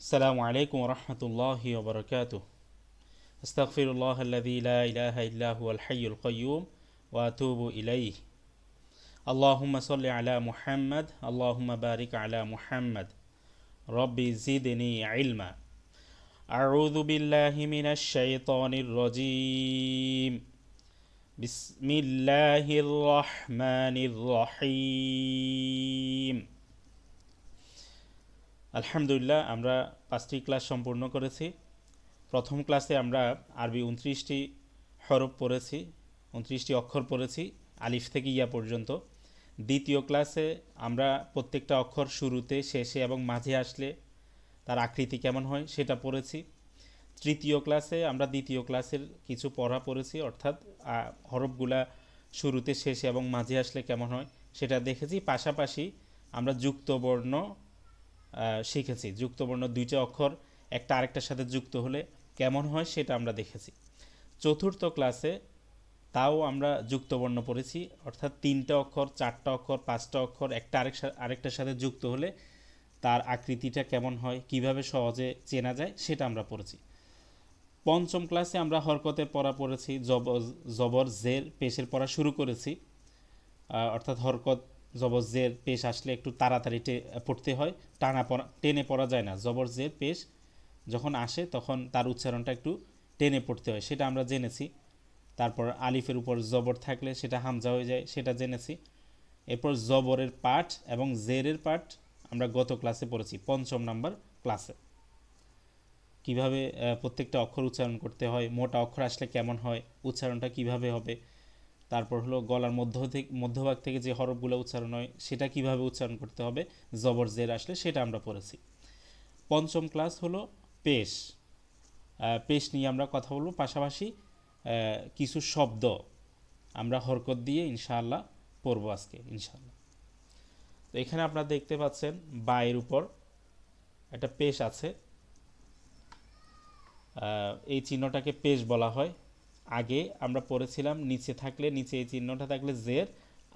السلام عليكم ورحمة الله وبركاته. أستغفر الله الذي لا إله إلا هو الحي القيوم وأتوب إليه. اللهم صل على محمد اللهم بارك على محمد. ربي زدني علما. أعوذ بالله من الشيطان الرجيم. بسم الله الرحمن الرحيم. আলহামদুলিল্লাহ, আমরা 5টি ক্লাস সম্পূর্ণ করেছি। প্রথম ক্লাসে আমরা আরবি 29টি হরফ পড়েছি, 29টি অক্ষর পড়েছি আলিফ থেকে ইয়া পর্যন্ত। দ্বিতীয় ক্লাসে আমরা প্রত্যেকটা অক্ষর শুরুতে, শেষে এবং মাঝে আসলে তার আকৃতি কেমন হয় সেটা পড়েছি। তৃতীয় ক্লাসে আমরা দ্বিতীয় ক্লাসের কিছু পড়া পড়েছি, অর্থাৎ হরফগুলা শুরুতে, শেষে এবং মাঝে আসলে কেমন হয় সেটা দেখেছি। পাশাপাশি আমরা যুক্ত বর্ণ শিখেছি। যুক্তবর্ণ দুইটা অক্ষর একটা আরেকটার সাথে যুক্ত হলে কেমন হয় সেটা আমরা দেখেছি। চতুর্থ ক্লাসে তাও আমরা যুক্তবর্ণ পড়েছি, অর্থাৎ 3টা অক্ষর, 4টা অক্ষর, 5টা অক্ষর একটা আরেকটার সাথে যুক্ত হলে তার আকৃতিটা কেমন হয়, কিভাবে সহজে চেনা যায় সেটা আমরা পড়েছি। পঞ্চম ক্লাসে আমরা হরকতের পড়া পড়েছি, জবর জের পেশের পড়া শুরু করেছি। অর্থাৎ হরকত জবর জের পেশ আসলে একটু তাড়াতাড়ি পড়তে হয়, টেনে পড়া যায় না। জবর জের পেশ যখন আসে তখন তার উচ্চারণটা একটু টেনে পড়তে হয়, সেটা আমরা জেনেছি। তারপর আলিফের উপর জবর থাকলে সেটা হামজা হয়ে যায়, সেটা জেনেছি। এরপর জবরের পাঠ এবং জেরের পাঠ আমরা গত ক্লাসে পড়েছি, 5ম নাম্বার ক্লাসে। কিভাবে প্রত্যেকটা অক্ষর উচ্চারণ করতে হয়, মোটা অক্ষর আসলে কেমন হয়, উচ্চারণটা কিভাবে হবে। তারপর হলো গলার মধ্যভাগ থেকে যে হরফগুলো উচ্চারণ হয় সেটা কিভাবে উচ্চারণ করতে হবে, জবর জের আসলে সেটা আমরা পড়েছি। 5ম ক্লাস হলো পেশ। পেশ নিয়ে আমরা কথা বলবো, পাশাপাশি কিছু শব্দ আমরা হরকত দিয়ে ইনশাআল্লাহ পড়বো আজকে ইনশাআল্লাহ। তো এখানে আপনারা দেখতে পাচ্ছেন বায়ের উপর একটা পেশ আছে। এই চিহ্নটাকে পেশ বলা হয়। আগে আমরা পড়েছিলাম নিচে থাকলে, নিচে এই চিহ্নটা থাকলে জের,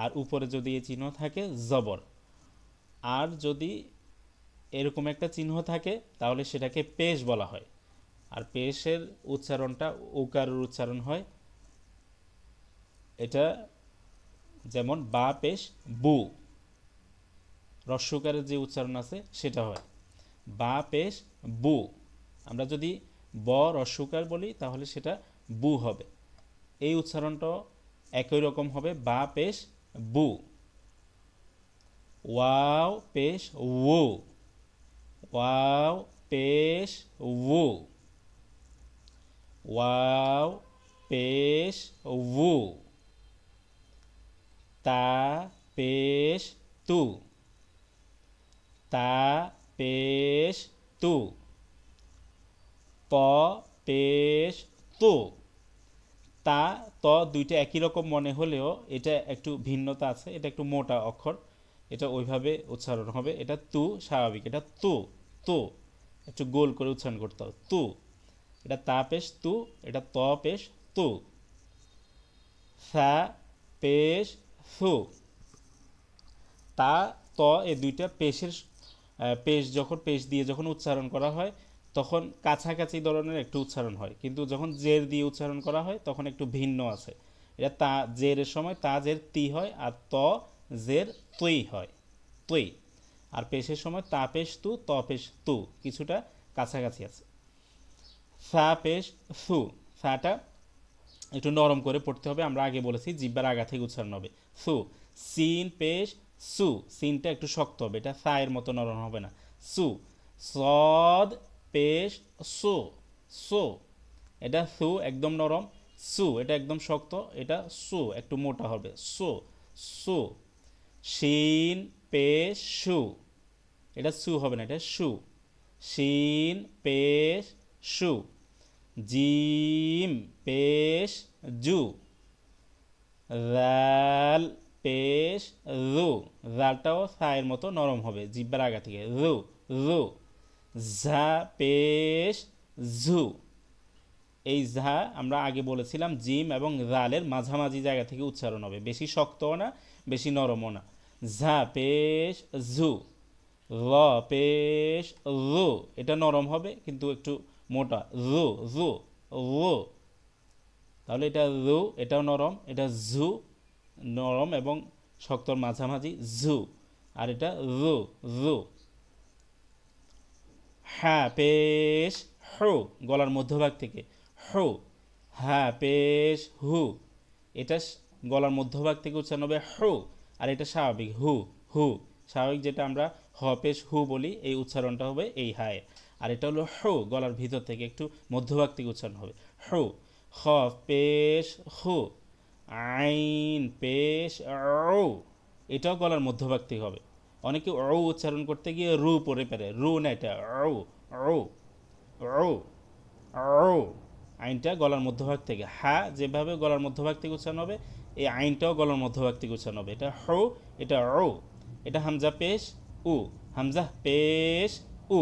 আর উপরে যদি এই চিহ্ন থাকে জবর। আর যদি এরকম একটা চিহ্ন থাকে তাহলে সেটাকে পেশ বলা হয়। আর পেশের উচ্চারণটা উকারের উচ্চারণ হয়। এটা যেমন বা পেশ বু, রস্যকারের যে উচ্চারণ আছে সেটা হয় বা পেশ বু। আমরা যদি ব রস্যকার বলি তাহলে সেটা বু হবে। এই উচ্চারণটা একই রকম হবে, বা পেশ বু। ওয়াও পেশ ও, ওয়াও পেশ ও, ওয়াও পেশ ও। তা পেশ তু, তা পেশ তু। ত পেশ তু। তা ত দুইটা একই রকম মনে হলেও এটা একটু ভিন্নতা আছে, এটা একটু মোটা অক্ষর, এটা ওইভাবে উচ্চারণ হবে। এটা তু স্বাভাবিক, এটা তু তু একটু গোল করে উচ্চারণ করতে হবে তু। এটা তা পেশ তু, এটা ত পেশ তু। সা পেশ সু। তা ত এই দুইটা পেশের পেশ যখন পেশ দিয়ে যখন উচ্চারণ করা হয় তখন কাছাকাছি ধরনের একটু উচ্চারণ হয়, কিন্তু যখন জের দিয়ে উচ্চারণ করা হয় তখন একটু ভিন্ন আছে। এটা তা জেরের সময় তা জের তি হয়, আর ত জের তুই হয়, তুই। আর পেশের সময় তা পেশ তু, ত পেশ তু, কিছুটা কাছাকাছি আছে। ফা পেশ ফু, ফাটা একটু নরম করে পড়তে হবে, আমরা আগে বলেছি জিব্বার আগা থেকে উচ্চারণ হবে সু। সিন পেশ সু, সিনটা একটু শক্ত হবে, এটা সায়ের মতো নরম হবে না, সু। সদ পেশ সু, সু, এটা সু একদম নরম, সু এটা একদম শক্ত, এটা সু একটু মোটা হবে, সু সু। শিন পেশ সু, এটা সু হবে না, এটা সু, শিন পেশ সু। জিম পেশ জু, জাল পেশ রু, জালটাও সায়ের মতো নরম হবে জিব্বার আগা থেকে, রু রু। ঝা পেশ ঝু, এই ঝা আমরা আগে বলেছিলাম জিম এবং জালের মাঝামাঝি জায়গা থেকে উচ্চারণ হবে, বেশি শক্তও না বেশি নরমও না। ঝা পেশ ঝু। ল পেশ রু, এটা নরম হবে কিন্তু একটু মোটা, রু রু রু। তাহলে এটা রু, এটাও নরম, এটা জু নরম এবং শক্তর মাঝামাঝি জু, আর এটা রু রু। হ্যাঁ পেশ হু, গলার মধ্যভাগ থেকে হু, হ্যাঁ পেশ হু, এটা গলার মধ্যভাগ থেকে উচ্চারণ হবে হু, আর এটা স্বাভাবিক হু হু, স্বাভাবিক যেটা আমরা হ পেশ হু বলি, এই উচ্চারণটা হবে এই হায়। আর এটা হলো হু, গলার ভিতর থেকে একটু মধ্যভাগ থেকে উচ্চারণ হবে হু। খ পেশ হু, আইন পেশ ও, এটাও গলার মধ্যভাগ থেকে হবে। অনেকে ও উচ্চারণ করতে গিয়ে রু পড়ে পারে, রু না, এটা ও ও ও ও। আইনটা গলার মধ্যভাগ থেকে, হা যেভাবে গলার মধ্যভাগ থেকে উচ্চারণ হবে, এই আইনটাও গলার মধ্যভাগ থেকে উচ্চারণ হবে। এটা হো, এটা ও, এটা হামজা পেশ উ, হামজা পেশ উ,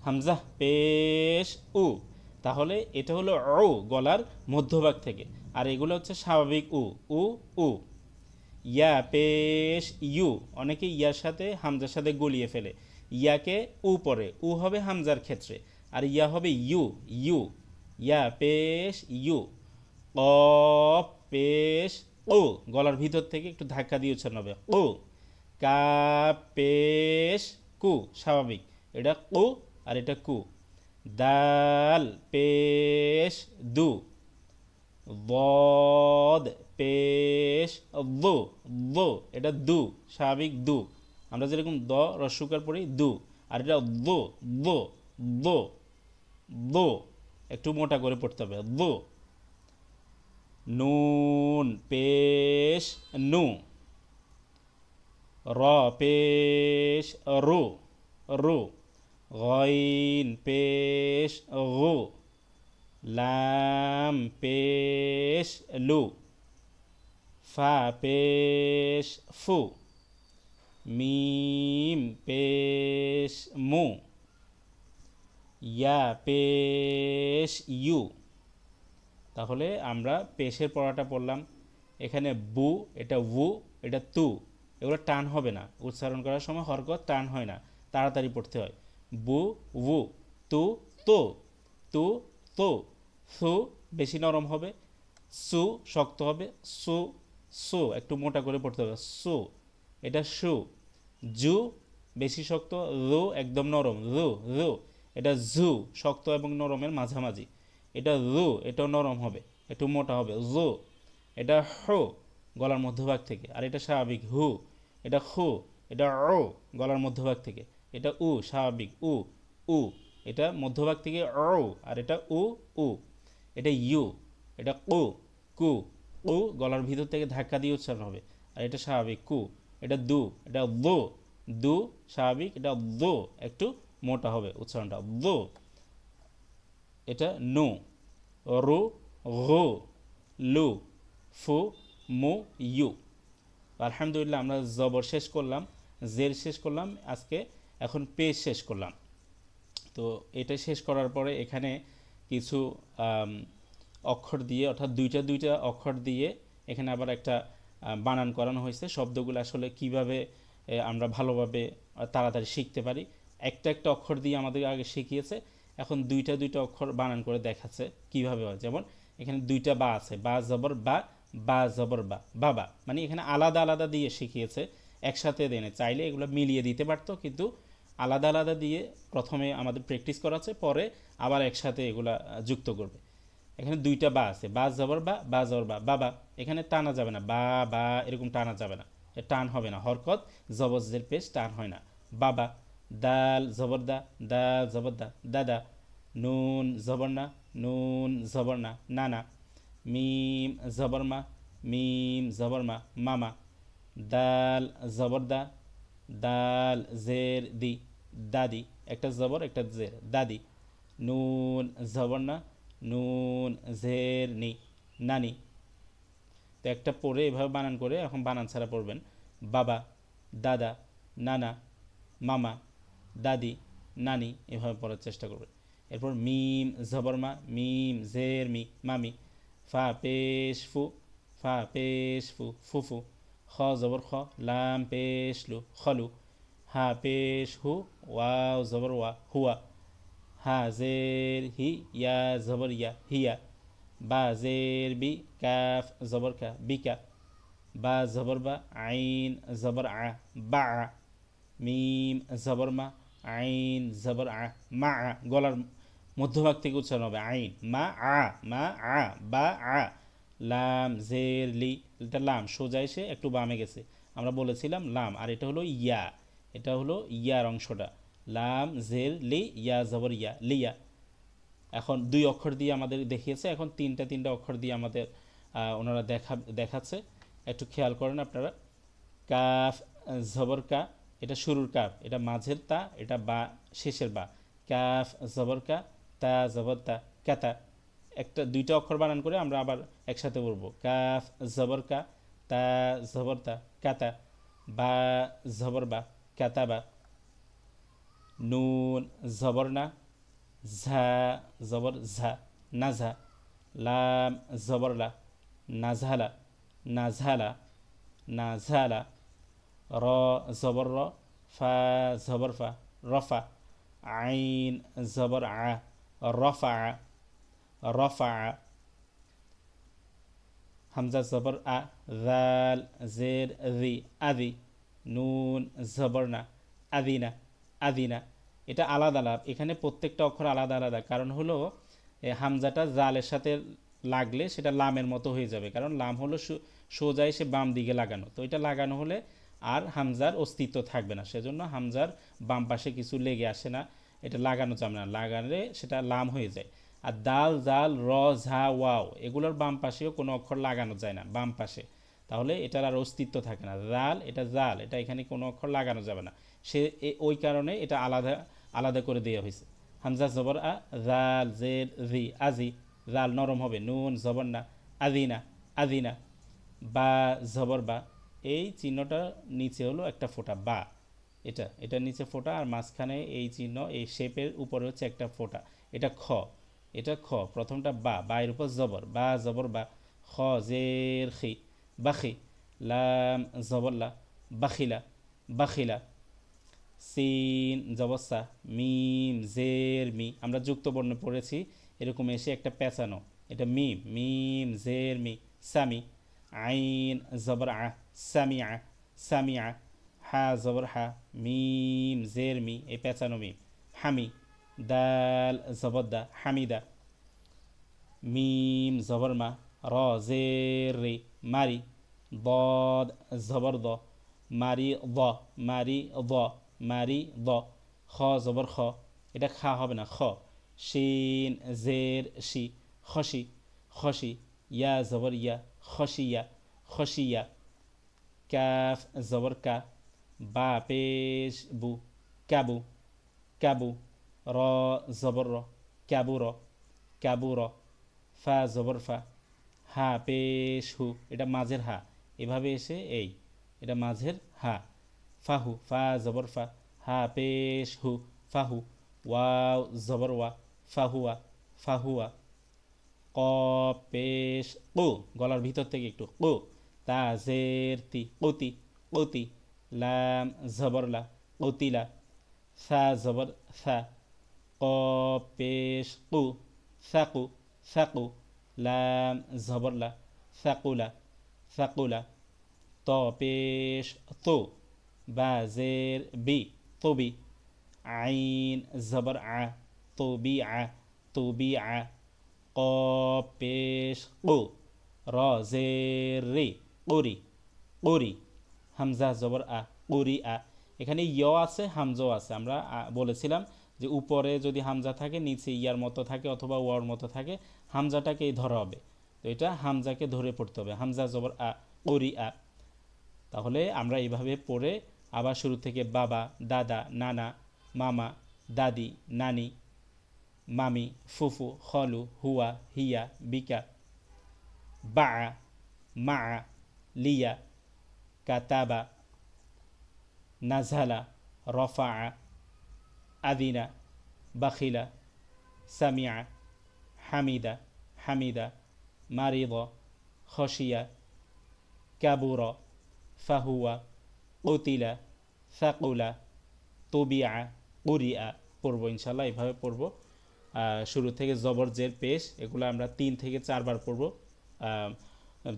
হামজা পেশ উ। তাহলে এটা হলো ও গলার মধ্যভাগ থেকে, আর এগুলো হচ্ছে স্বাভাবিক উ উ উ। ইয়া পেশ ইউ, অনেকে ইয়ার সাথে হামজার সাথে গলিয়ে ফেলে, ইয়াকে উ পরে, উ হবে হামজার ক্ষেত্রে, আর ইয়া হবে ইউ ইউ। ইয়া পেশ ইউ। কফ পেশ ও, গলার ভিতর থেকে একটু ধাক্কা দিয়ে উচ্চারণ হবে ও। কাপ পেশ কু, স্বাভাবিক, এটা কু আর এটা কু। দাল পেশ দু, বদ পেশ দু, দু এটা দু, স্বাভাবিক দু, আমরা যেরকম দ রস্যকার পড়ি দু, আর এটা দু দু দু দু, একটু মোটা করে পড়তে হবে দু। নুন পেশ নু, র পেশ রু রু, গইন পেশ গু, লাম পেশ লু, ফা পেশ ফু, মিম পেশ মু, ইয়া পেশ ইউ। তাহলে আমরা পেশের পড়াটা পড়লাম। এখানে বু, এটা বু, এটা তু, এগুলো টান হবে না, উচ্চারণ করার সময় হরকত টান হয় না, তাড়াতাড়ি পড়তে হয়। বু বু, তু তো, তু তো, সু বেশি নরম হবে, সু শক্ত হবে, সু সু একটু মোটা করে পড়তে হবে সু, এটা সু। জু বেশি শক্ত, রু একদম নরম, রু রু, এটা জু শক্ত এবং নরমের মাঝামাঝি, এটা রু, এটাও নরম হবে, একটু মোটা হবে জু। এটা হু, গলার মধ্যভাগ থেকে, আর এটা স্বাভাবিক হু। এটা হু, এটা ও, গলার মধ্যভাগ থেকে, এটা উ স্বাভাবিক উ উ, এটা মধ্যভাগ থেকে ও, আর এটা উ উ। এটা ইউ, এটা কু কু কু, গলার ভিতর থেকে ধাক্কা দিয়ে উচ্চারণ হবে, আর এটা স্বাভাবিক কু। এটা দু, এটা দু দু, স্বাভাবিক, এটা দু একটু মোটা হবে উচ্চারণটা দু। এটা নু, রু ঘু, লু, ফু, মু, ইউ। আলহামদুলিল্লাহ আমরা জবর শেষ করলাম, জের শেষ করলাম আজকে, এখন পেশ শেষ করলাম। তো এটা শেষ করার পরে এখানে কিছু অক্ষর দিয়ে, অর্থাৎ দুইটা দুইটা অক্ষর দিয়ে এখানে আবার একটা বানান করানো হয়েছে। শব্দগুলো আসলে কিভাবে আমরা ভালোভাবে তাড়াতাড়ি শিখতে পারি, একটা একটা অক্ষর দিয়ে আমাদের আগে শিখিয়েছে, এখন দুইটা দুইটা অক্ষর বানান করে দেখাচ্ছে কিভাবে হয়। যেমন এখানে দুইটা বা আছে, বা জবর বা, বা জবর বা, বাবা, মানে এখানে আলাদা আলাদা দিয়ে শিখিয়েছে, একসাথে দেনে চাইলে এগুলো মিলিয়ে দিতে পারতো, কিন্তু আলাদা আলাদা দিয়ে প্রথমে আমাদের প্র্যাকটিস করাচ্ছে, পরে আবার একসাথে এগুলা যুক্ত করবে। এখানে দুইটা বা আছে, বা জবর বা, বা জবর বা, বাবা, এখানে টানা যাবে না, বা বা এরকম টানা যাবে না, টান হবে না, হরকত জবজের পেশ টান হয় না। বাবা, দাল জবর দা, দাল জবর দা, দাদা, নুন জবর না, নুন জবর না, নানা, মিম জবর মা, মিম জবর মা, মামা, দাল জবর দা, দাল জের দি, দাদি, একটা জবর একটা জের, দাদি, নুন জবর না, নুন জের নি, নানি। তো একটা পড়ে এভাবে বানান করে, এখন বানান ছাড়া পড়বেন। বাবা, দাদা, নানা, মামা, দাদি, নানি, এভাবে পড়ার চেষ্টা করবেন। এরপর মিম জবর মা, মিম জের মি, মামি, ফা পেশ ফু, ফা পেশ ফু, ফুফু, খ জবর খ, লাম পেশ লু, খলু, হা পেশ হু, ওয়াও জবর ওয়া, হুয়া। হা জের হি, ইয়া জবর ইয়া, হিয়া। বা জের বি, কাফ জবর কা, বিকা। বা জবর বা, আইন জবর আ, বা। মিম জবর মা, আইন জবর আ, মা। গলার মধ্যভাগ থেকে উচ্চারণ হবে আইন, মা আ, মা আ, বা আ। লাম জের লি, এটা লাম সোজা এসে একটু বামে গেছে, আমরা বলেছিলাম লাম, আর এটা হলো ইয়া, এটা হলো ইয়ার অংশটা। লাম জের লি, ইয়া জবর ইয়া, লিয়া। এখন দুই অক্ষর দিয়ে আমাদের দেখিয়েছে, এখন তিনটা তিনটা অক্ষর দিয়ে আমাদের ওনারা দেখাচ্ছে, একটু খেয়াল করেন আপনারা। কাফ জবর কা, এটা শুরুর কাফ, এটা মাঝের তা, এটা বা শেষের বা। কাফ জবর কা, তা জবর তা, কাতা। একটা দুইটা অক্ষর বানান করে আমরা আবার একসাথে বলবো, কাফ জবর কা, তা জবর তা, কাতা। বা জবর বা, কাতাবা। নুন জবর না, ঝা জবর ঝা, নাঝা। লাম জবর লা, নাঝালা, নাঝালা, নাঝালা। র জবর র, ফা জবর ফা, রফা। আইন জবর আ, রফা, রফা। হামজা জবর আ, জাল জের জি, আদি। নুন জবর না, আদিনা, আদিনা। এটা আলাদা আলাদা, এখানে প্রত্যেকটা অক্ষর আলাদা আলাদা, কারণ হলো হামজাটা জালের সাথে লাগলে সেটা লামের মতো হয়ে যাবে, কারণ লাম হলো সোজা এসে বাম দিকে লাগানো, তো এটা লাগানো হলে আর হামজার অস্তিত্ব থাকবে না, সেজন্য হামজার বাম পাশে কিছু লেগে আসে না, এটা লাগানো যাবে না, লাগালে সেটা লাম হয়ে যায়। আর দাল জাল র ঝা ওয়াও এগুলোর বাম পাশেও কোনো অক্ষর লাগানো যায় না, বাম পাশে, তাহলে এটার আর অস্তিত্ব থাকে না। জাল এটা জাল, এটা এখানে কোনো অক্ষর লাগানো যাবে না, সে ওই কারণে এটা আলাদা আলাদা করে দেওয়া হয়েছে। হামজা জবর আ, জাল জের জি, আজি। জাল নরম হবে, নুন জবর না, আদিনা, আদিনা। বা জবর বা, এই চিহ্নটা নিচে হলো একটা ফোঁটা বা, এটা নিচে ফোঁটা, আর মাঝখানে এই চিহ্ন, এই শেপের উপরে হচ্ছে একটা ফোঁটা, এটা খ, এটা খ। প্রথমটা বা, বা এর উপর জবর, বা জবর বা। খ জের খি, বাখি। লাম জবর লা, বাখিলা, বাখিলা। সিন জবসা, মিম জের মি, আমরা যুক্ত বর্ণ পড়েছি, এরকম এসে একটা পেঁচানো, এটা মিম, মিম জের মি, সামি। আইন জবর আ, সামিয়া, সামিয়া। হা জবর হা, মিম জের মি, এই পেঁচানো মিম, হামি। দাল জবর দা, হামিদা। মিম জবর মা, র জের রে, মারি। ضاد জবর দ, মারি দ, মারি দ, মারি দ। খ জবর খ, এটা খা হবে না, খ। শিন জের শি, খসি, খসি। ইয়া জবর ইয়া, খসিয়া, খসিয়া। কাফ জবর কা, বা পেশ বু, কাবু, কাবু। র জবর র, কাবুর, কাবুর। ফা জবর ফা, হা পেশ হু, এটা মাঝের হা, এভাবে এসে এই, এটা মাঝের হা। ফাহু, ফা জবর ফা, হা পেশ হু, ফাহু। ওয়াও জবর ওয়া, ফাহুয়া, ফাহুয়া। কফ পেশ কু, গলার ভিতর থেকে একটু কু। তা জের তি, কুতি, কুতি। লাম জবর লা, কুতিলা। সা জবর সা, কফ পেশ কু, সাকু, সাকু। লাম জবর লা, সাকুলা, সাকুলা। ত পেশ তো, বা জের বি, তবি। আইন জবর আ, তবি আ, তবি আ। কফ পেশ কু, র জের রি, কুরি, কুরি। হামজা জবর আ, কুরি আ। এখানে ইয় আছে, হামজাও আছে, আমরা বলেছিলাম যে উপরে যদি হামজা থাকে নিচে ইয়ার মতো থাকে অথবা ওয়ার মতো থাকে, হামজাটাকেই ধরা হবে, তো এটা হামজাকে ধরে পড়তে হবে, হামজা জবর আ, কুরি আ। তাহলে আমরা এইভাবে পড়ে আবার শুরু থেকে বাবা, দাদা, নানা, মামা, দাদি, নানি, মামি, ফুফু, খলু, হুয়া, হিয়া, বিকা। বা, মা, লিয়া, কাতাবা, নাঝালা, রফা, আদিনা, বাখিলা, সামিয়া, হামিদা, হামিদা। মারিদ, খসিয়া, কাবুর, ফাহুয়া, কুতিলা, সাকুলা, তবিআ, কুরিআ পড়বো ইনশাল্লাহ, এভাবে পড়বো। শুরু থেকে জবর জের পেশ এগুলো আমরা 3 থেকে 4 বার পড়বো। আহ,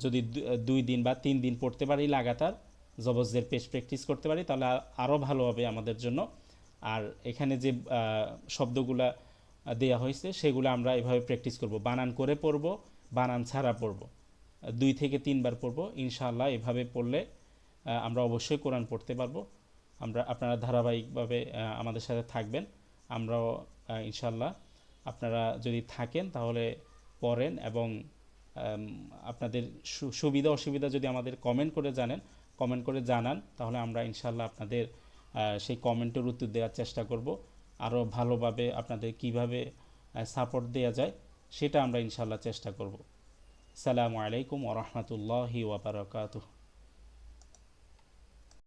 যদি 2 দিন বা 3 দিন পড়তে পারি লাগাতার, জবর জের পেশ প্র্যাকটিস করতে পারি, তাহলে আরও ভালো হবে আমাদের জন্য। আর এখানে যে শব্দগুলা দেয়া হয়েছে সেগুলো আমরা এভাবে প্র্যাকটিস করব, বানান করে পড়ব, বানান ছাড়া পড়ব, 2 থেকে 3 বার পড়ব ইনশাআল্লাহ। এভাবে পড়লে আমরা অবশ্যই কোরআন পড়তে পারবো। আপনারা ধারাবাহিকভাবে আমাদের সাথে থাকবেন, আমরাও ইনশাআল্লাহ। আপনারা যদি থাকেন তাহলে পড়েন এবং আপনাদের সুবিধা অসুবিধা যদি আমাদের কমেন্ট করে জানান, তাহলে আমরা ইনশাআল্লাহ আপনাদের সেই কমেন্টের উত্তর দেওয়ার চেষ্টা করব। আরও ভালোভাবে আপনাদের কিভাবে সাপোর্ট দেওয়া যায় সেটা আমরা ইনশাআল্লাহ চেষ্টা করব। আসসালামু আলাইকুম ওয়া রাহমাতুল্লাহি ওয়া বারাকাতুহু।